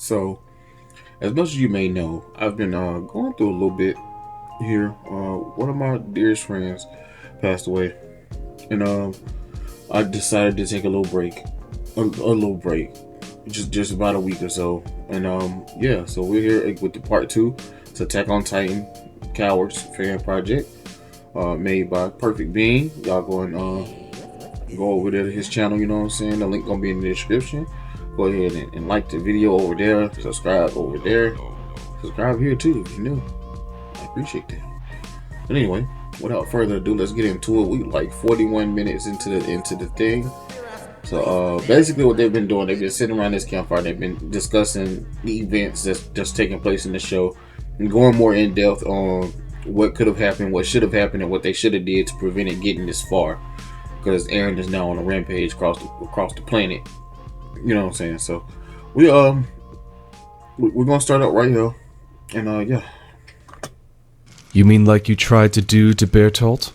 So, as much as you may know, I've been going through a little bit here. One of my dearest friends passed away, and I decided to take a little break, a little break, just about a week or so. And yeah, so we're here with the part two. It's Attack on Titan Cowards fan project, made by Perfect Being. Y'all go and go over there to his channel. You know what I'm saying? The link gonna be in the description. Go ahead and like the video over there. Subscribe over there. Subscribe here too if you're new. I appreciate that. But anyway, without further ado, let's get into it. We like 41 minutes into the thing. So basically what they've been doing, they've been sitting around this campfire, they've been discussing the events that's just taking place in the show and going more in depth on what could have happened, what should have happened, and what they should have did to prevent it getting this far. Because Eren is now on a rampage across the planet. You know what I'm saying? So we're gonna start out right here. And yeah. You mean like you tried to do to Bertolt?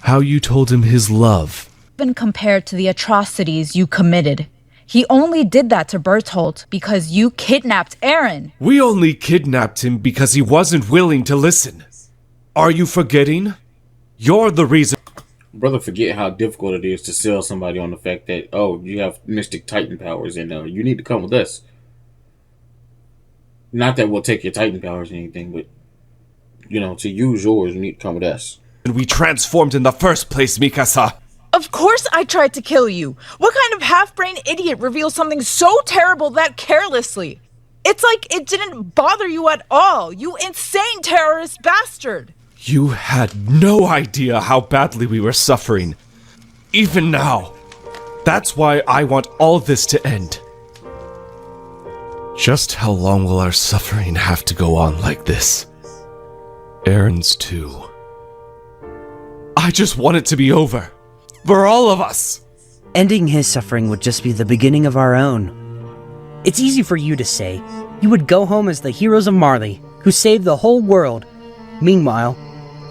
How you told him his love? Even compared to the atrocities you committed. He only did that to Bertolt because you kidnapped Eren. We only kidnapped him because he wasn't willing to listen. Are you forgetting? You're the reason. Brother, forget how difficult it is to sell somebody on the fact that, oh, you have Mystic Titan powers and you need to come with us. Not that we'll take your Titan powers or anything, but, you know, to use yours, you need to come with us. And we transformed in the first place, Mikasa. Of course I tried to kill you. What kind of half-brained idiot reveals something so terrible that carelessly? It's like it didn't bother you at all, you insane terrorist bastard. You had no idea how badly we were suffering. Even now. That's why I want all this to end. Just how long will our suffering have to go on like this? Eren's too. I just want it to be over. For all of us. Ending his suffering would just be the beginning of our own. It's easy for you to say. You would go home as the heroes of Marley, who saved the whole world. Meanwhile,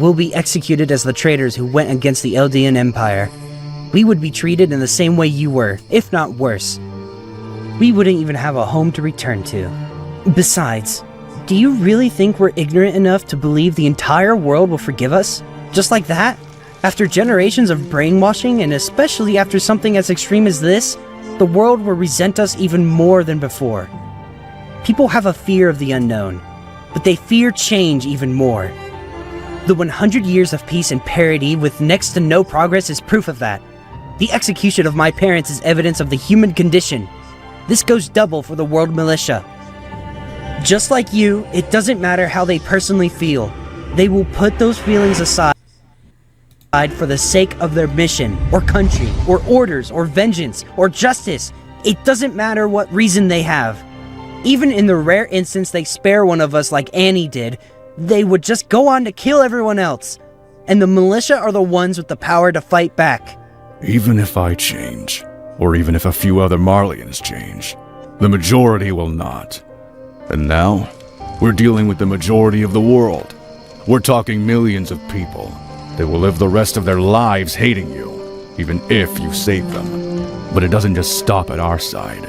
we'll be executed as the traitors who went against the Eldian Empire. We would be treated in the same way you were, if not worse. We wouldn't even have a home to return to. Besides, do you really think we're ignorant enough to believe the entire world will forgive us? Just like that? After generations of brainwashing, and especially after something as extreme as this, the world will resent us even more than before. People have a fear of the unknown, but they fear change even more. The 100 years of peace and parity with next to no progress is proof of that. The execution of my parents is evidence of the human condition. This goes double for the world militia. Just like you, it doesn't matter how they personally feel. They will put those feelings aside for the sake of their mission, or country, or orders, or vengeance, or justice. It doesn't matter what reason they have. Even in the rare instance they spare one of us like Annie did, they would just go on to kill everyone else. And the militia are the ones with the power to fight back. Even if I change, or even if a few other Marleyans change, the majority will not. And now, we're dealing with the majority of the world. We're talking millions of people. They will live the rest of their lives hating you, even if you save them. But it doesn't just stop at our side.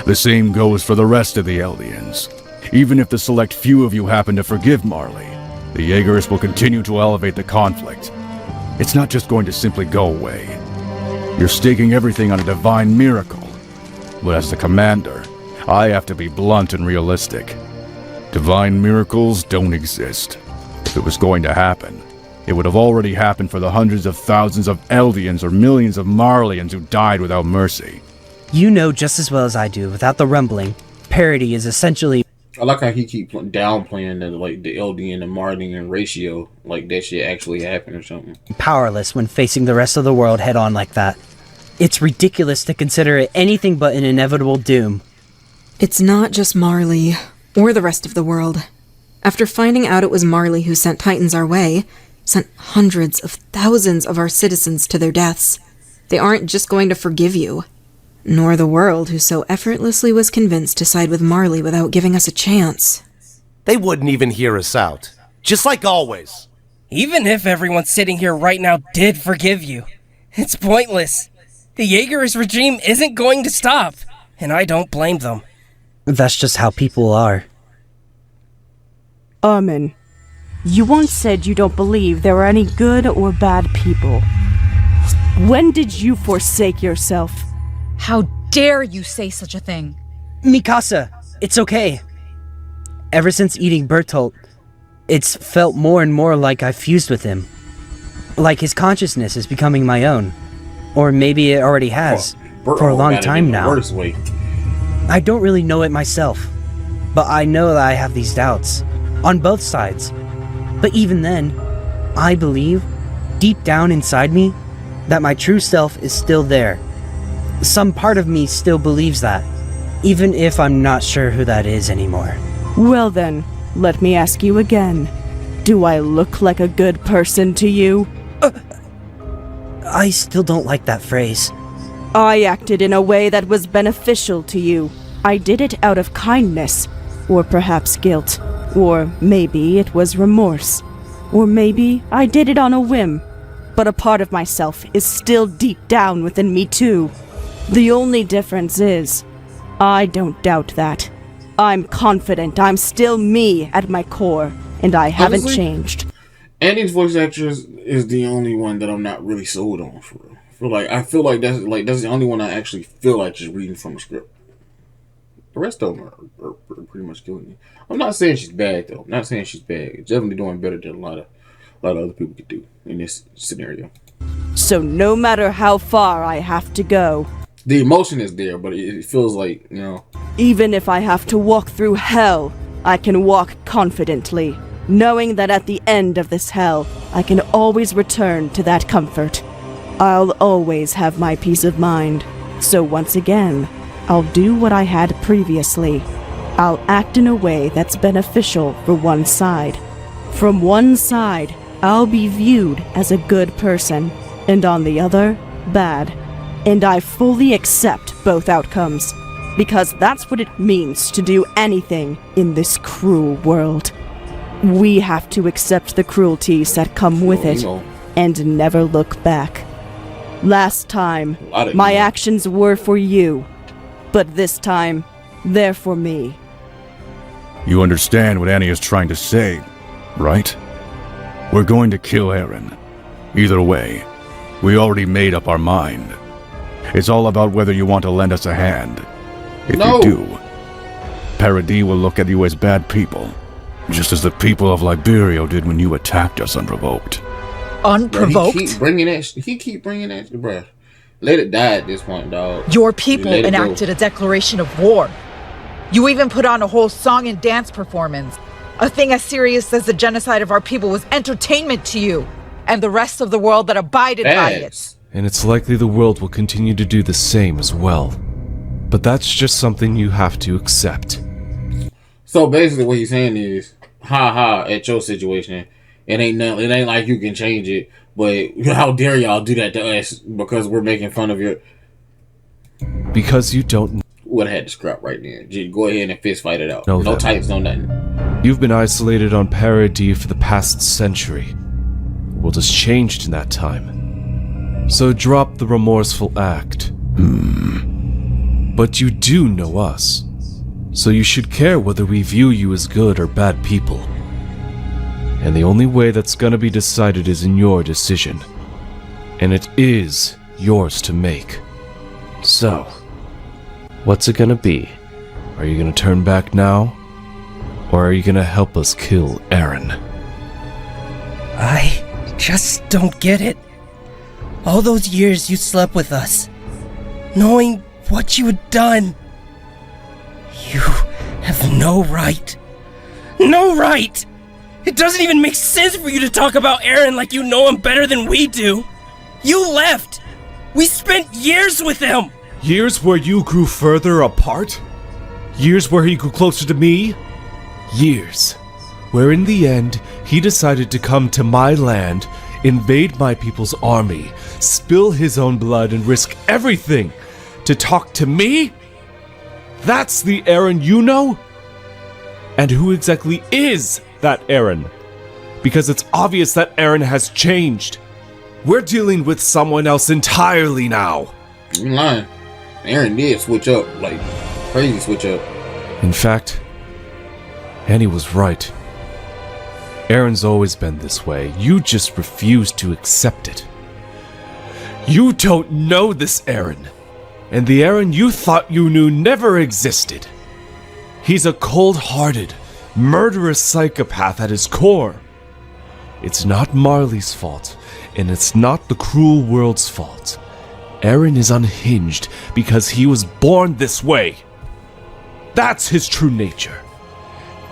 The same goes for the rest of the Eldians. Even if the select few of you happen to forgive Marley, the Jaegerists will continue to elevate the conflict. It's not just going to simply go away. You're staking everything on a divine miracle. But as the commander, I have to be blunt and realistic. Divine miracles don't exist. If it was going to happen, it would have already happened for the hundreds of thousands of Eldians or millions of Marleyans who died without mercy. You know just as well as I do, without the rumbling, parity is essentially... I like how he keep downplaying the Eldian and Marleyan ratio, like that shit actually happened or something. Powerless when facing the rest of the world head on like that. It's ridiculous to consider it anything but an inevitable doom. It's not just Marley, or the rest of the world. After finding out it was Marley who sent Titans our way, sent hundreds of thousands of our citizens to their deaths, they aren't just going to forgive you. Nor the world, who so effortlessly was convinced to side with Marley without giving us a chance. They wouldn't even hear us out. Just like always. Even if everyone sitting here right now did forgive you, it's pointless. The Jaegerist regime isn't going to stop, and I don't blame them. That's just how people are. Armin, you once said you don't believe there are any good or bad people. When did you forsake yourself? How dare you say such a thing? Mikasa, it's okay. Ever since eating Bertolt, it's felt more and more like I've fused with him. Like his consciousness is becoming my own. Or maybe it already has, for a long time now. I don't really know it myself, but I know that I have these doubts, on both sides. But even then, I believe, deep down inside me, that my true self is still there. Some part of me still believes that, even if I'm not sure who that is anymore. Well then, let me ask you again. Do I look like a good person to you? I still don't like that phrase. I acted in a way that was beneficial to you. I did it out of kindness, or perhaps guilt, or maybe it was remorse, or maybe I did it on a whim. But a part of myself is still deep down within me too. The only difference is, I don't doubt that. I'm confident I'm still me at my core, and I haven't changed. Annie's voice actress is the only one that I'm not really sold on for real. I feel like that's the only one I actually feel like just reading from the script. The rest of them are pretty much killing me. I'm not saying she's bad though. I'm not saying she's bad. She's definitely doing better than a lot of other people could do in this scenario. So no matter how far I have to go, the emotion is there, but it feels like, even if I have to walk through hell, I can walk confidently, knowing that at the end of this hell, I can always return to that comfort. I'll always have my peace of mind. So once again, I'll do what I had previously. I'll act in a way that's beneficial for one side. From one side, I'll be viewed as a good person, and on the other, bad. And I fully accept both outcomes, because that's what it means to do anything in this cruel world. We have to accept the cruelties that come with it, and never look back. Last time, my actions were for you, but this time, they're for me. You understand what Annie is trying to say, right? We're going to kill Eren. Either way, we already made up our mind. It's all about whether you want to lend us a hand. If you do, Paradis will look at you as bad people, just as the people of Liberio did when you attacked us unprovoked. Unprovoked? He keep bringing that, bruh. Let it die at this point, dog. Your people enacted a declaration of war. You even put on a whole song and dance performance. A thing as serious as the genocide of our people was entertainment to you, and the rest of the world that abided by it. And it's likely the world will continue to do the same as well. But that's just something you have to accept. So basically what he's saying is, at your situation. It ain't like you can change it, but how dare y'all do that to us because we're making fun of your... Because you don't... Would have had to scrap right then. Just go ahead and fist fight it out. No tights, no nothing. You've been isolated on Paradis for the past century. The world has changed in that time. So drop the remorseful act. But you do know us. So you should care whether we view you as good or bad people. And the only way that's gonna be decided is in your decision. And it is yours to make. So, what's it gonna be? Are you gonna turn back now? Or are you gonna help us kill Eren? I just don't get it. All those years you slept with us, knowing what you had done. You have no right. No right! It doesn't even make sense for you to talk about Eren like you know him better than we do. You left. We spent years with him. Years where you grew further apart? Years where he grew closer to me? Years where in the end he decided to come to my land, invade my people's army, spill his own blood and risk everything to talk to me? That's the Eren you know? And who exactly is that Eren? Because it's obvious that Eren has changed. We're dealing with someone else entirely now. You're lying. Eren did switch up, like crazy switch up. In fact, Annie was right. Aaron's always been this way. You just refuse to accept it. You don't know this Aaron, and the Aaron you thought you knew never existed. He's a cold-hearted, murderous psychopath at his core. It's not Marley's fault, and it's not the cruel world's fault. Aaron is unhinged because he was born this way. That's his true nature.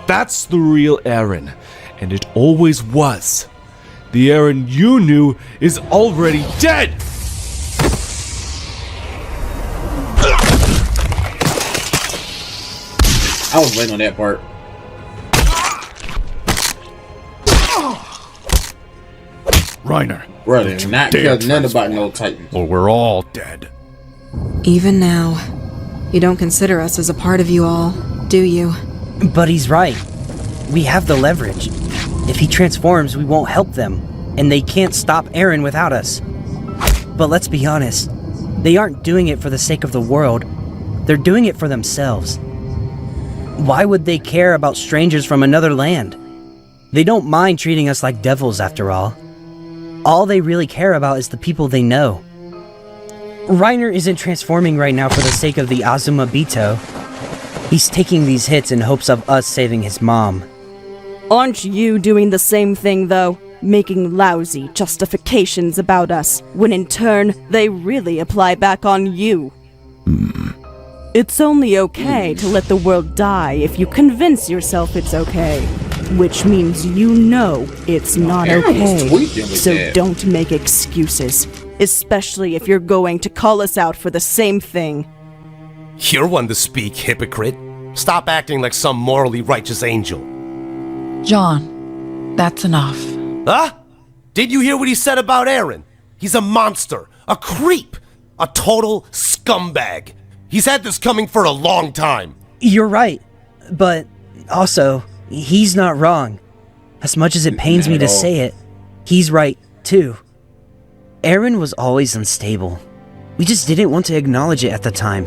That's the real Aaron, and it always was. The Aaron you knew is already dead! I was waiting on that part. Reiner, Brother, don't you not dare because nothing about transform, no Titans. or we're all dead. Even now, you don't consider us as a part of you all, do you? But he's right. We have the leverage. If he transforms, we won't help them, and they can't stop Aaron without us. But let's be honest, they aren't doing it for the sake of the world. They're doing it for themselves. Why would they care about strangers from another land? They don't mind treating us like devils, after all. All they really care about is the people they know. Reiner isn't transforming right now for the sake of the Azuma Bito. He's taking these hits in hopes of us saving his mom. Aren't you doing the same thing, though? Making lousy justifications about us, when in turn, they really apply back on you. It's only okay to let the world die if you convince yourself it's okay. Which means you know it's not Aaron was tweaking okay. with So that. don't make excuses. Especially if you're going to call us out for the same thing. You're one to speak, hypocrite. Stop acting like some morally righteous angel. John, that's enough. Huh? Did you hear what he said about Aaron? He's a monster, a creep, a total scumbag. He's had this coming for a long time. You're right, but also, he's not wrong. As much as it pains me to say it, he's right, too. Aaron was always unstable. We just didn't want to acknowledge it at the time.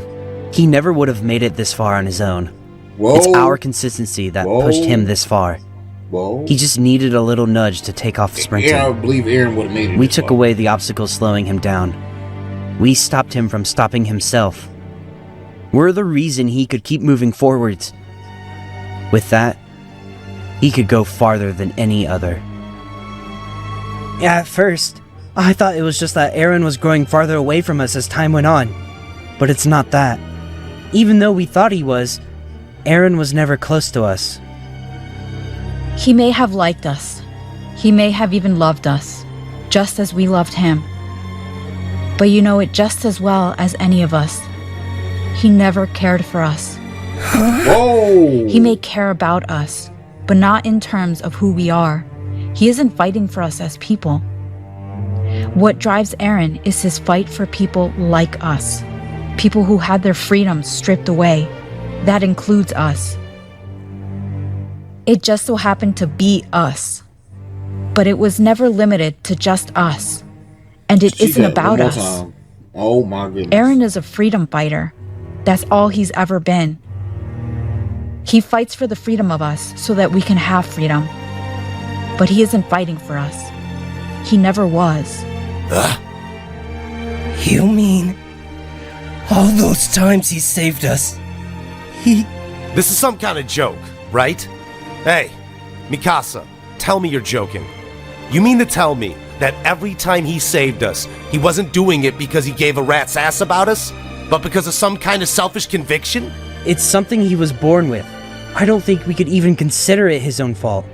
He never would have made it this far on his own. Whoa. It's our consistency that pushed him this far. Whoa. He just needed a little nudge to take off sprinting. Yeah, I believe Aaron would have made it. We this took far. away the obstacle slowing him down. We stopped him from stopping himself. We're the reason he could keep moving forwards. With that, he could go farther than any other. At first, I thought it was just that Aaron was growing farther away from us as time went on. But it's not that. Even though we thought he was, Aaron was never close to us. He may have liked us. He may have even loved us, just as we loved him. But you know it just as well as any of us. He never cared for us. Whoa. He may care about us, but not in terms of who we are. He isn't fighting for us as people. What drives Aaron is his fight for people like us. People who had their freedoms stripped away. That includes us. It just so happened to be us. But it was never limited to just us. And it See isn't that about one more us. time. Oh my goodness. Aaron is a freedom fighter. That's all he's ever been. He fights for the freedom of us so that we can have freedom. But he isn't fighting for us. He never was. You mean all those times he saved us? This is some kind of joke, right? Hey, Mikasa, tell me you're joking. You mean to tell me that every time he saved us, he wasn't doing it because he gave a rat's ass about us, but because of some kind of selfish conviction? It's something he was born with. I don't think we could even consider it his own fault.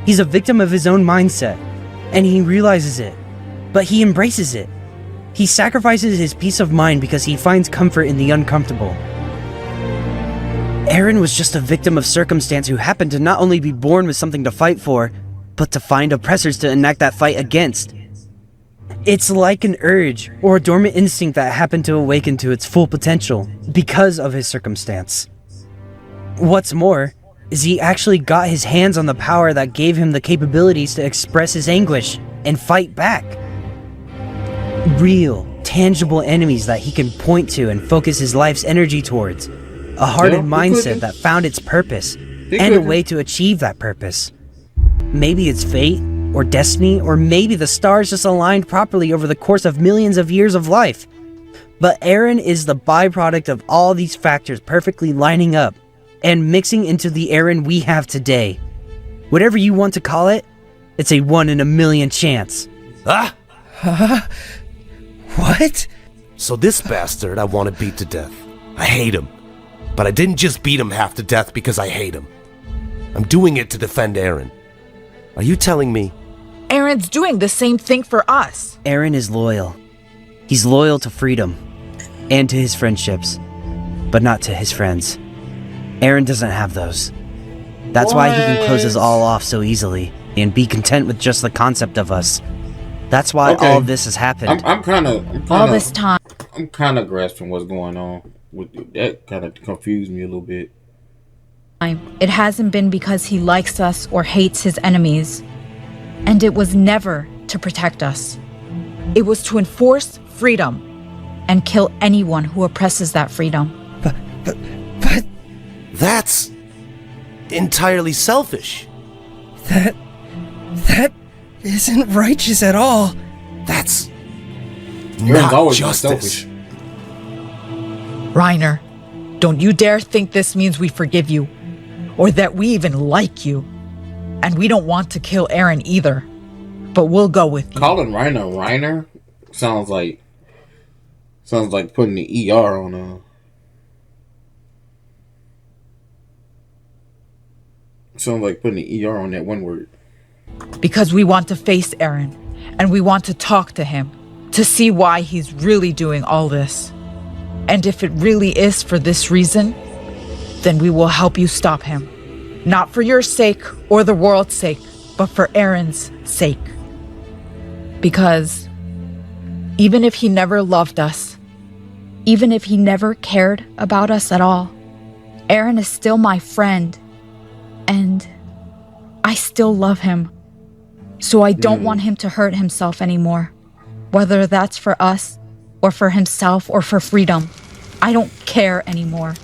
He's a victim of his own mindset, and he realizes it. But he embraces it. He sacrifices his peace of mind because he finds comfort in the uncomfortable. Aaron was just a victim of circumstance who happened to not only be born with something to fight for, but to find oppressors to enact that fight against. It's like an urge or a dormant instinct that happened to awaken to its full potential because of his circumstance. What's more, is he actually got his hands on the power that gave him the capabilities to express his anguish and fight back. Real, tangible enemies that he can point to and focus his life's energy towards. A hardened Yeah, he could mindset be. that found its purpose He and a could be. way to achieve that purpose. Maybe it's fate, or destiny, or maybe the stars just aligned properly over the course of millions of years of life. But Eren is the byproduct of all these factors perfectly lining up and mixing into the Eren we have today. Whatever you want to call it, it's a 1 in a million chance. Ah! What? So this bastard I want to beat to death. I hate him. But I didn't just beat him half to death because I hate him. I'm doing it to defend Eren. Are you telling me? Aaron's doing the same thing for us. Eren is loyal. He's loyal to freedom and to his friendships, but not to his friends. Eren doesn't have those. That's why he can close us all off so easily and be content with just the concept of us. That's why Okay. all of this has happened. I'm kind of All this time. I'm kind of grasping what's going on. With that, kind of confused me a little bit. It hasn't been because he likes us or hates his enemies. And it was never to protect us. It was to enforce freedom. And kill anyone who oppresses that freedom. But That's entirely selfish. that isn't righteous at all. That's Eren's not always been justice. selfish. Reiner, don't you dare think this means we forgive you. Or that we even like you. And we don't want to kill Eren either. But we'll go with you. Calling Reiner sounds like putting the ER on a. Sounds like putting the ER on that one word. Because we want to face Eren. And we want to talk to him. To see why he's really doing all this. And if it really is for this reason, then we will help you stop him. Not for your sake or the world's sake, but for Eren's sake. Because even if he never loved us, Even if he never cared about us at all, Eren is still my friend. And I still love him. So I don't want him to hurt himself anymore. Whether that's for us, or for himself, or for freedom. I don't care anymore.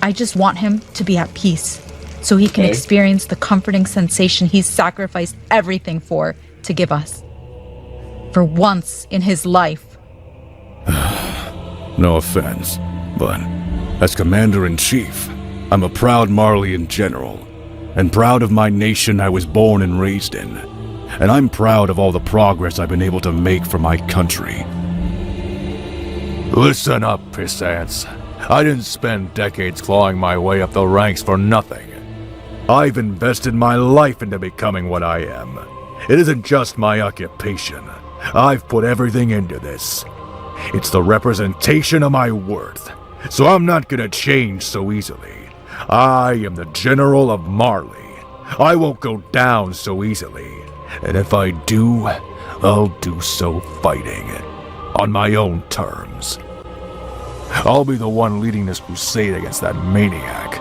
I just want him to be at peace. So he can Okay. experience the comforting sensation he's sacrificed everything for to give us. For once in his life. No offense, but as Commander-in-Chief, I'm a proud Marleyan general, and proud of my nation I was born and raised in. And I'm proud of all the progress I've been able to make for my country. Listen up, pissants. I didn't spend decades clawing my way up the ranks for nothing. I've invested my life into becoming what I am. It isn't just my occupation. I've put everything into this. It's the representation of my worth, so I'm not gonna change so easily. I am the General of Marley. I won't go down so easily, and if I do, I'll do so fighting, on my own terms. I'll be the one leading this crusade against that maniac.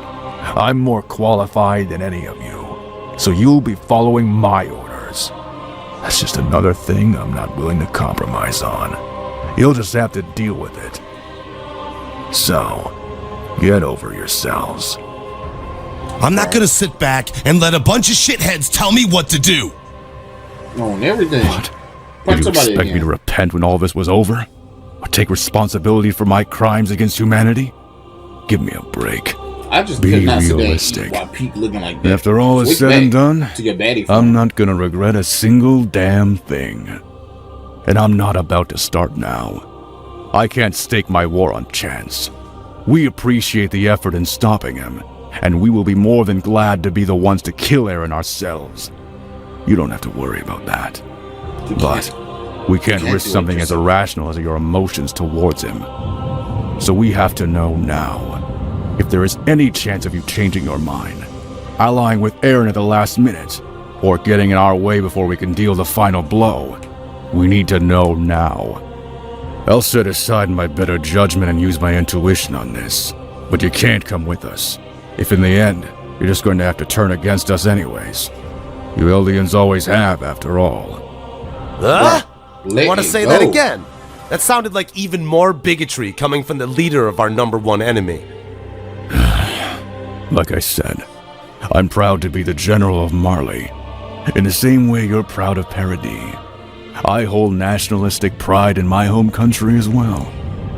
I'm more qualified than any of you, so you'll be following my orders. That's just another thing I'm not willing to compromise on. You'll just have to deal with it. So, get over yourselves. I'm not gonna sit back and let a bunch of shitheads tell me what to do. On everything. What? Punch Did you somebody expect me to again. repent when all this was over? Or take responsibility for my crimes against humanity? Give me a break. I just Be could not sit there and realistic. eat while Pete looking like that. After all is Switch said and back done, to your baddie I'm phone. not gonna regret a single damn thing. And I'm not about to start now. I can't stake my war on chance. We appreciate the effort in stopping him, and we will be more than glad to be the ones to kill Eren ourselves. You don't have to worry about that. But we can't can't risk do it something as yourself. irrational as your emotions towards him. So we have to know now. If there is any chance of you changing your mind, allying with Eren at the last minute, or getting in our way before we can deal the final blow, we need to know now. I'll set aside my better judgment and use my intuition on this, but you can't come with us. If in the end, you're just going to have to turn against us anyways. You Eldians always have, after all. Huh? Let Want to it say go. that again? That sounded like even more bigotry coming from the leader of our number one enemy. Like I said, I'm proud to be the General of Marley. In the same way you're proud of Paradis. I hold nationalistic pride in my home country as well.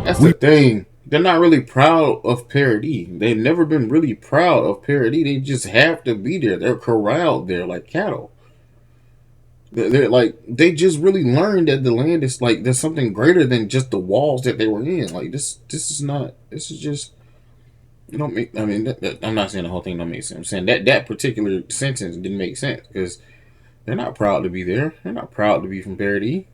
That's the thing. They're not really proud of Paradis. They've never been really proud of Paradis. They just have to be there. They're corralled there like cattle. They're like, they just really learned that the land is like, there's something greater than just the walls that they were in. Like, this is just, you don't make, I mean, I'm not saying the whole thing don't make sense. I'm saying that particular sentence didn't make sense because they're not proud to be there. They're not proud to be from Paradis.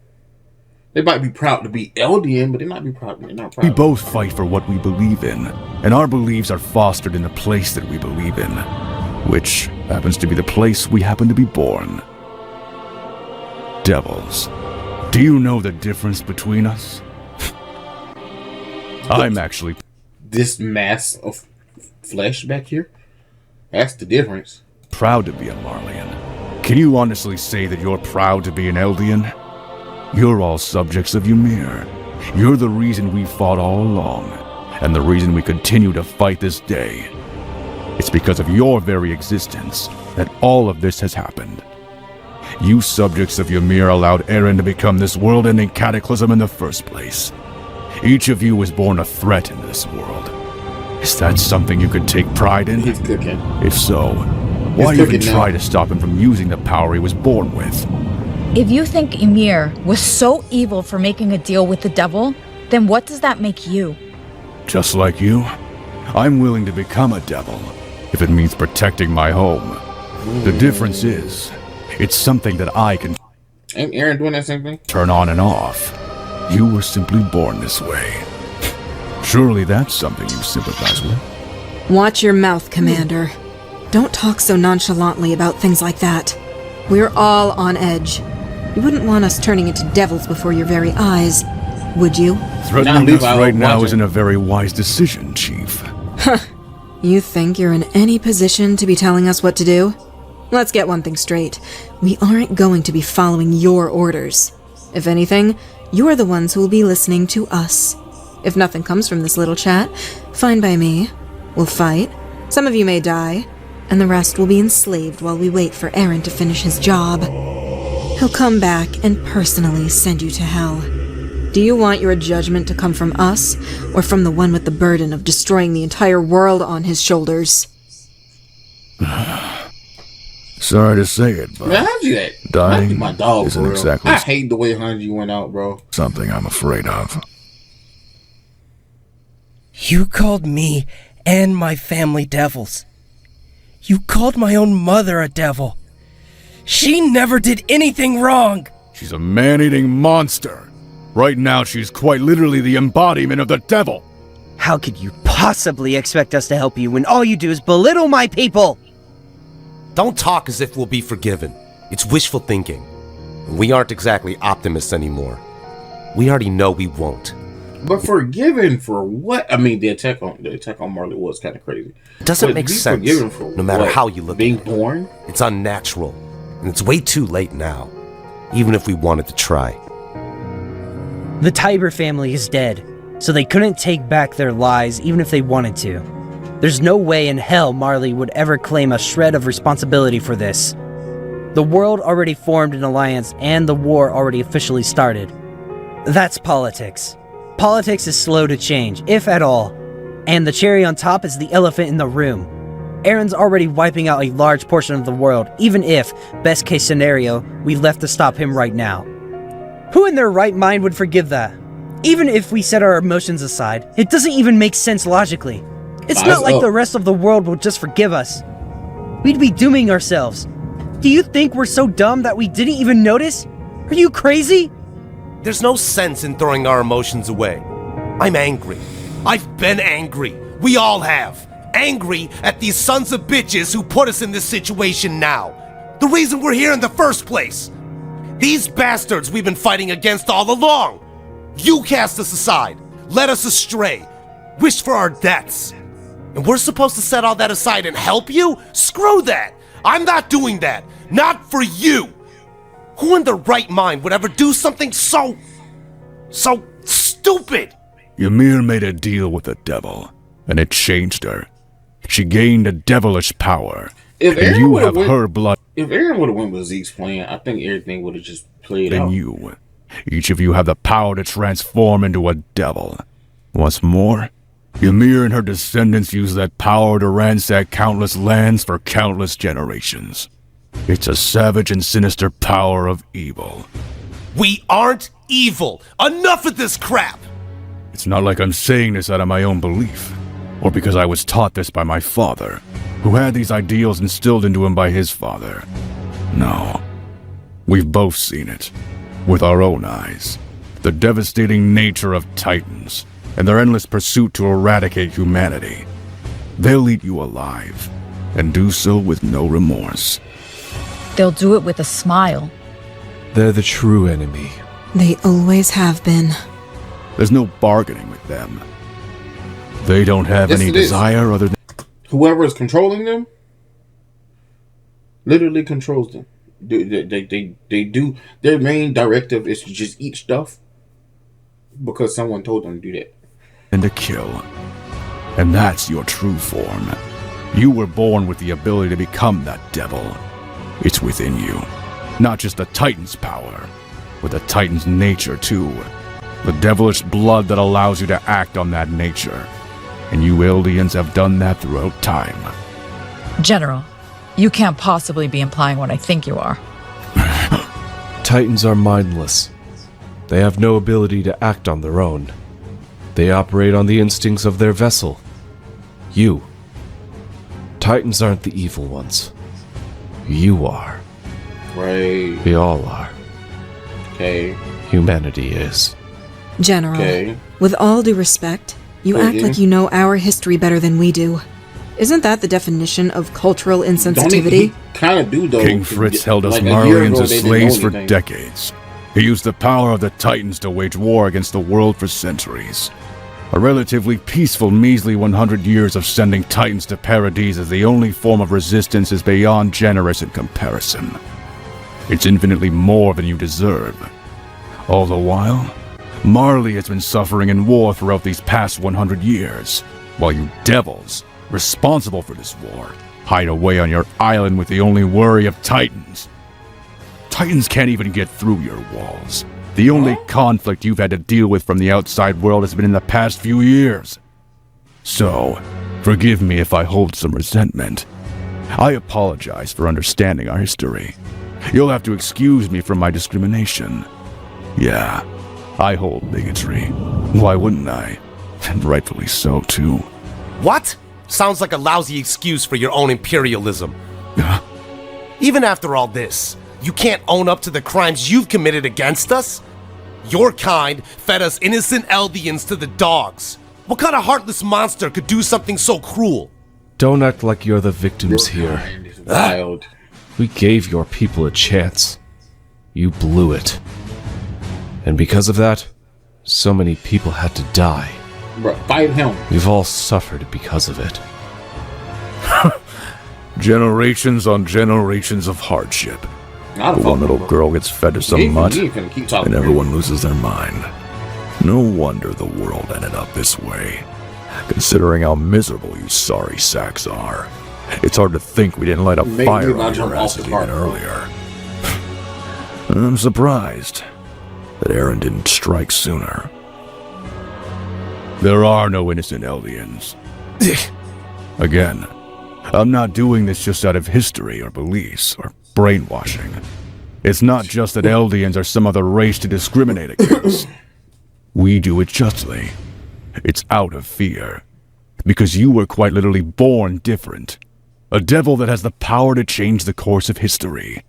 They might be proud to be Eldian, but they're not proud. We both fight for what we believe in, and our beliefs are fostered in the place that we believe in, which happens to be the place we happen to be born. Devils. Do you know the difference between us? I'm actually... This mass of flesh back here? That's the difference. Proud to be a Marleyan. Can you honestly say that you're proud to be an Eldian? You're all subjects of Ymir. You're the reason we fought all along, and the reason we continue to fight this day. It's because of your very existence that all of this has happened. You subjects of Ymir allowed Eren to become this world-ending cataclysm in the first place. Each of you was born a threat in this world. Is that something you could take pride in? He's cooking. If so, why even try to stop him from using the power he was born with? If you think Ymir was so evil for making a deal with the devil, then what does that make you? Just like you, I'm willing to become a devil if it means protecting my home. The difference is, it's something that I can... Ain't Eren doing that same thing? ...turn on and off. You were simply born this way. Surely that's something you sympathize with. Watch your mouth, Commander. Don't talk so nonchalantly about things like that. We're all on edge. You wouldn't want us turning into devils before your very eyes, would you? Threatening us right now isn't a very wise decision, Chief. Huh. You think you're in any position to be telling us what to do? Let's get one thing straight. We aren't going to be following your orders. If anything, you're the ones who will be listening to us. If nothing comes from this little chat, fine by me. We'll fight. Some of you may die, and the rest will be enslaved while we wait for Eren to finish his job. He'll come back and personally send you to hell. Do you want your judgment to come from us, or from the one with the burden of destroying the entire world on his shoulders? Sorry to say it, but Man, how'd you that? dying my dog, isn't bro. exactly I hate the way Hanji went out, bro. something I'm afraid of. You called me and my family devils. You called my own mother a devil. She never did anything wrong. She's a man-eating monster. Right now, she's quite literally the embodiment of the devil. How could you possibly expect us to help you when all you do is belittle my people? Don't talk as if we'll be forgiven. It's wishful thinking. We aren't exactly optimists anymore. We already know we won't. But forgiven for what? I mean, the attack on Marley was kind of crazy. It doesn't But make be sense, forgiven for no matter what? how you look Being at it. born? It's unnatural, and it's way too late now, even if we wanted to try. The Tiber family is dead, so they couldn't take back their lies even if they wanted to. There's no way in hell Marley would ever claim a shred of responsibility for this. The world already formed an alliance and the war already officially started. That's politics. Politics is slow to change, if at all. And the cherry on top is the elephant in the room. Eren's already wiping out a large portion of the world, even if, best case scenario, we left to stop him right now. Who in their right mind would forgive that? Even if we set our emotions aside, it doesn't even make sense logically. It's not like the rest of the world will just forgive us. We'd be dooming ourselves. Do you think we're so dumb that we didn't even notice? Are you crazy? There's no sense in throwing our emotions away. I'm angry. I've been angry. We all have. Angry at these sons of bitches who put us in this situation now. The reason we're here in the first place. These bastards we've been fighting against all along. You cast us aside, led us astray, wished for our deaths. And we're supposed to set all that aside and help you? Screw that! I'm not doing that! Not for you! Who in their right mind would ever do something so stupid? Ymir made a deal with the devil, and it changed her. She gained a devilish power. If And Eren you would've have went- her blood If Eren would have went with Zeke's plan, I think everything would have just played in out. you. Each of you have the power to transform into a devil. What's more, Ymir and her descendants use that power to ransack countless lands for countless generations. It's a savage and sinister power of evil. We aren't evil. Enough of this crap. It's not like I'm saying this out of my own belief, or because I was taught this by my father, who had these ideals instilled into him by his father. No. We've both seen it, with our own eyes. The devastating nature of Titans, and their endless pursuit to eradicate humanity. They'll eat you alive, and do so with no remorse. They'll do it with a smile. They're the true enemy. They always have been. There's no bargaining with them. They don't have Yes, any it is. desire other than Whoever is controlling them literally controls them. They do. Their main directive is to just eat stuff because someone told them to do that. to kill. And that's your true form. You were born with the ability to become that devil. It's within you. Not just the Titan's power, but the Titan's nature too. The devilish blood that allows you to act on that nature. And you Eldians have done that throughout time. General, you can't possibly be implying what I think you are. Titans are mindless. They have no ability to act on their own. They operate on the instincts of their vessel. You. Titans aren't the evil ones. You are. Right. We all are. Okay. Humanity is. General, Okay. with all due respect, you act Okay. like you know our history better than we do. Isn't that the definition of cultural Don't insensitivity? he kind of do though? King Fritz held us Like, a year Marleyans ago, as they didn't slaves know for anything. decades. He used the power of the Titans to wage war against the world for centuries. A relatively peaceful measly 100 years of sending Titans to Paradise as the only form of resistance is beyond generous in comparison. It's infinitely more than you deserve. All the while, Marley has been suffering in war throughout these past 100 years, while you devils, responsible for this war, hide away on your island with the only worry of Titans. Titans can't even get through your walls. The only conflict you've had to deal with from the outside world has been in the past few years. So, forgive me if I hold some resentment. I apologize for understanding our history. You'll have to excuse me from my discrimination. Yeah, I hold bigotry. Why wouldn't I? And rightfully so, too. What? Sounds like a lousy excuse for your own imperialism. Even after all this, you can't own up to the crimes you've committed against us? Your kind fed us innocent Eldians to the dogs. What kind of heartless monster could do something so cruel? Don't act like you're the victims here. Mind is wild. We gave your people a chance. You blew it. And because of that, so many people had to die. Bro, fight him. We've all suffered because of it. Generations on generations of hardship. Not a But one fucking little bro. girl gets fed to He some ain't mutt, finna keep talking. and everyone loses their mind. No wonder the world ended up this way. Considering how miserable you sorry sacks are. It's hard to think we didn't light a Maybe fire not on jump your off asses the even cart. earlier. I'm surprised that Eren didn't strike sooner. There are no innocent Eldians. Again, I'm not doing this just out of history or beliefs or brainwashing. It's not just that Eldians are some other race to discriminate against. We do it justly. It's out of fear. Because you were quite literally born different. A devil that has the power to change the course of history.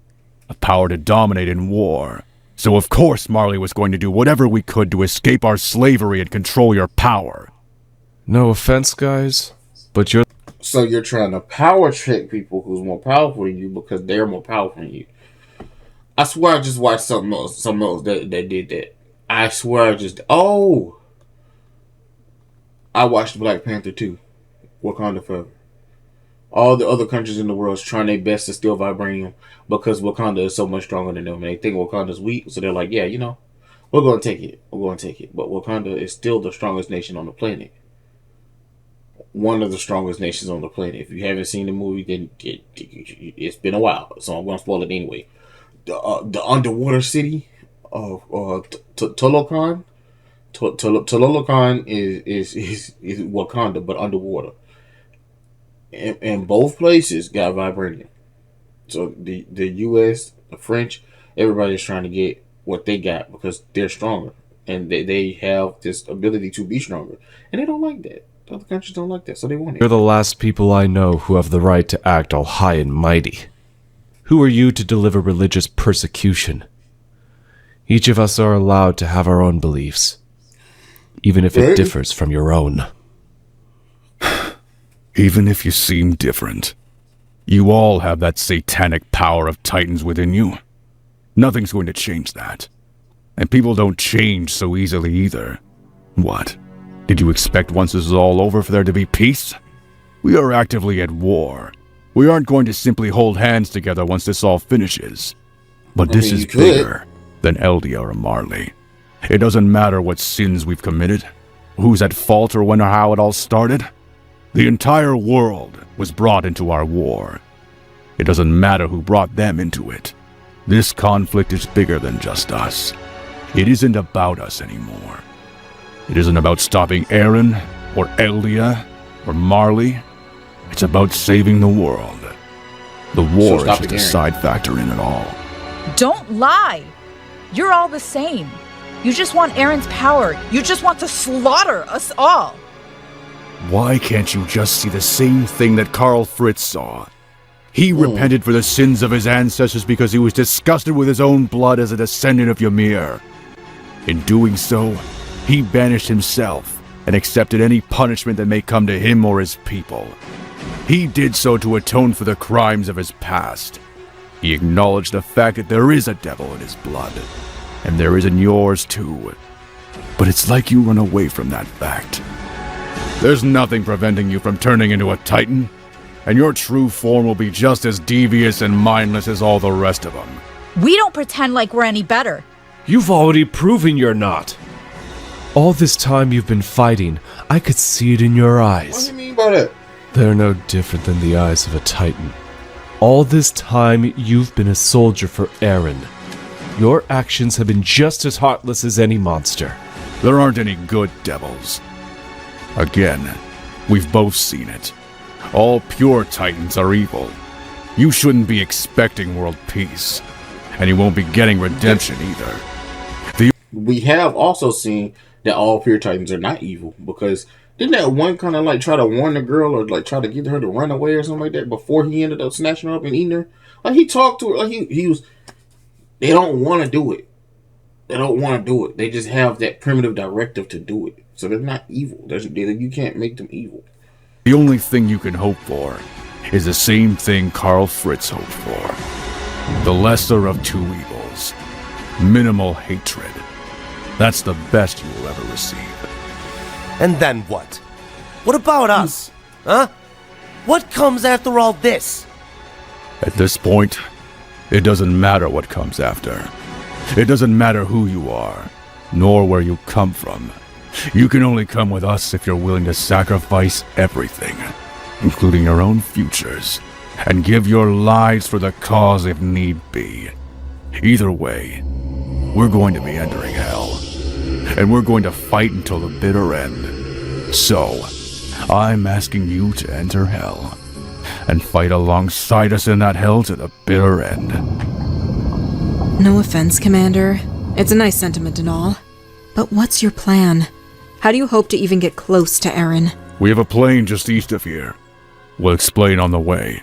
A power to dominate in war. So of course Marley was going to do whatever we could to escape our slavery and control your power. No offense, guys, but you're So you're trying to power trick people who's more powerful than you because they're more powerful than you. I swear I just watched something else that did that. I swear I just I watched Black Panther 2. Wakanda Forever. All the other countries in the world is trying their best to steal vibranium because Wakanda is so much stronger than them. And they think Wakanda's weak, so they're like, yeah, we're going to take it. We're going to take it. But Wakanda is still the strongest nation on the planet. one of the strongest nations on the planet. If you haven't seen the movie, then it's been a while, so I'm going to spoil it anyway. The underwater city of Talokan. Talokan is Wakanda, but underwater. And both places got vibranium. So the U.S., the French, everybody's trying to get what they got because they're stronger. And they have this ability to be stronger. And they don't like that. Other countries don't like that, so they want it. You're the last people I know who have the right to act all high and mighty. Who are you to deliver religious persecution? Each of us are allowed to have our own beliefs, even if it differs from your own. Even if you seem different, you all have that satanic power of Titans within you. Nothing's going to change that. And people don't change so easily either. What? Did you expect once this is all over for there to be peace? We are actively at war. We aren't going to simply hold hands together once this all finishes. But this is bigger than Eldia or Marley. It doesn't matter what sins we've committed, who's at fault or when or how it all started. The entire world was brought into our war. It doesn't matter who brought them into it. This conflict is bigger than just us. It isn't about us anymore. It isn't about stopping Eren, or Eldia, or Marley. It's about saving the world. The war is just a side factor in it all. Don't lie! You're all the same. You just want Eren's power. You just want to slaughter us all. Why can't you just see the same thing that Karl Fritz saw? He repented for the sins of his ancestors because he was disgusted with his own blood as a descendant of Ymir. In doing so, he banished himself and accepted any punishment that may come to him or his people. He did so to atone for the crimes of his past. He acknowledged the fact that there is a devil in his blood, and there is in yours too. But it's like you run away from that fact. There's nothing preventing you from turning into a Titan, and your true form will be just as devious and mindless as all the rest of them. We don't pretend like we're any better. You've already proven you're not. All this time you've been fighting, I could see it in your eyes. What do you mean by that? They're no different than the eyes of a Titan. All this time you've been a soldier for Eren. Your actions have been just as heartless as any monster. There aren't any good devils. Again, we've both seen it. All pure Titans are evil. You shouldn't be expecting world peace. And you won't be getting redemption either. We have also seen that all pure Titans are not evil, because didn't that one kind of like try to warn the girl or like try to get her to run away or something like that before he ended up snatching her up and eating her? Like he talked to her, like he was. They don't want to do it. They don't want to do it. They just have that primitive directive to do it. So they're not evil. You can't make them evil. The only thing you can hope for is the same thing Karl Fritz hoped for. The lesser of two evils. Minimal hatred. That's the best you will ever receive. And then what? What about us? Huh? What comes after all this? At this point, it doesn't matter what comes after. It doesn't matter who you are, nor where you come from. You can only come with us if you're willing to sacrifice everything, including your own futures, and give your lives for the cause if need be. Either way, we're going to be entering hell, and we're going to fight until the bitter end. So, I'm asking you to enter hell, and fight alongside us in that hell to the bitter end. No offense, Commander. It's a nice sentiment and all. But what's your plan? How do you hope to even get close to Eren? We have a plane just east of here. We'll explain on the way.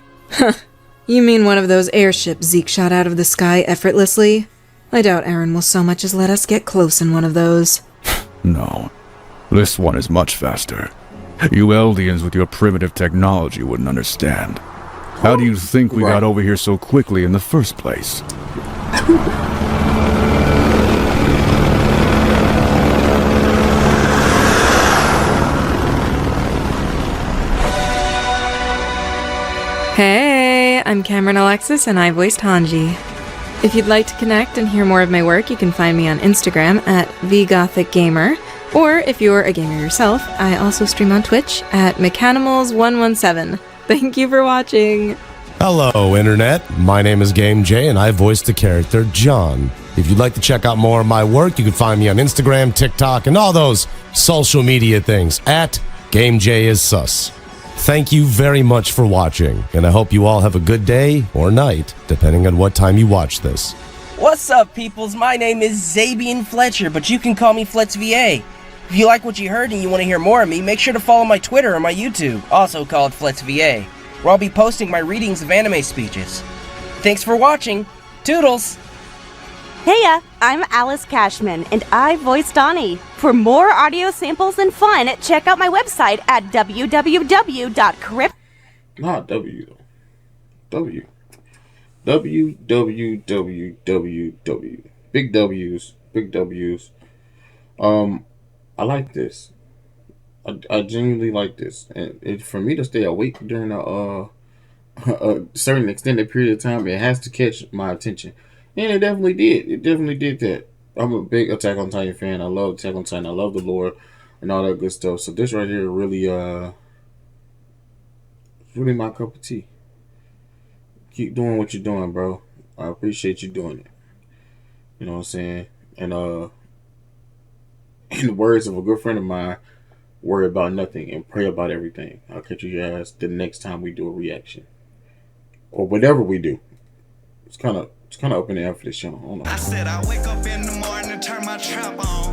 You mean one of those airships Zeke shot out of the sky effortlessly? I doubt Eren will so much as let us get close in one of those. No. This one is much faster. You Eldians with your primitive technology wouldn't understand. How do you think we got over here so quickly in the first place? Hey, I'm Cameron Alexis and I voiced Hanji. If you'd like to connect and hear more of my work, you can find me on Instagram at TheGothicGamer, Or if you're a gamer yourself, I also stream on Twitch at Mechanimals117. Thank you for watching. Hello, Internet. My name is Game J, and I voiced the character John. If you'd like to check out more of my work, you can find me on Instagram, TikTok, and all those social media things at GameJIsSus. Thank you very much for watching, and I hope you all have a good day or night, depending on what time you watch this. What's up, peoples? My name is Zabian Fletcher, but you can call me FletzVA. If you like what you heard and you want to hear more of me, make sure to follow my Twitter or my YouTube, also called FletzVA, where I'll be posting my readings of anime speeches. Thanks for watching. Toodles! Heya, I'm Alice Cashman, and I voiced Donnie. For more audio samples and fun, check out my website at www.crypt. Not W. W. www. Big W's. Big W's. I like this. I genuinely like this. And for me to stay awake during a certain extended period of time, it has to catch my attention. And it definitely did. It definitely did that. I'm a big Attack on Titan fan. I love Attack on Titan. I love the lore and all that good stuff. So this right here really my cup of tea. Keep doing what you're doing, bro. I appreciate you doing it. You know what I'm saying? And in the words of a good friend of mine, worry about nothing and pray about everything. I'll catch you guys the next time we do a reaction. Or whatever we do. It's kind of up in the air for this channel. I don't know. I said I wake up in the morning and turn my trap on.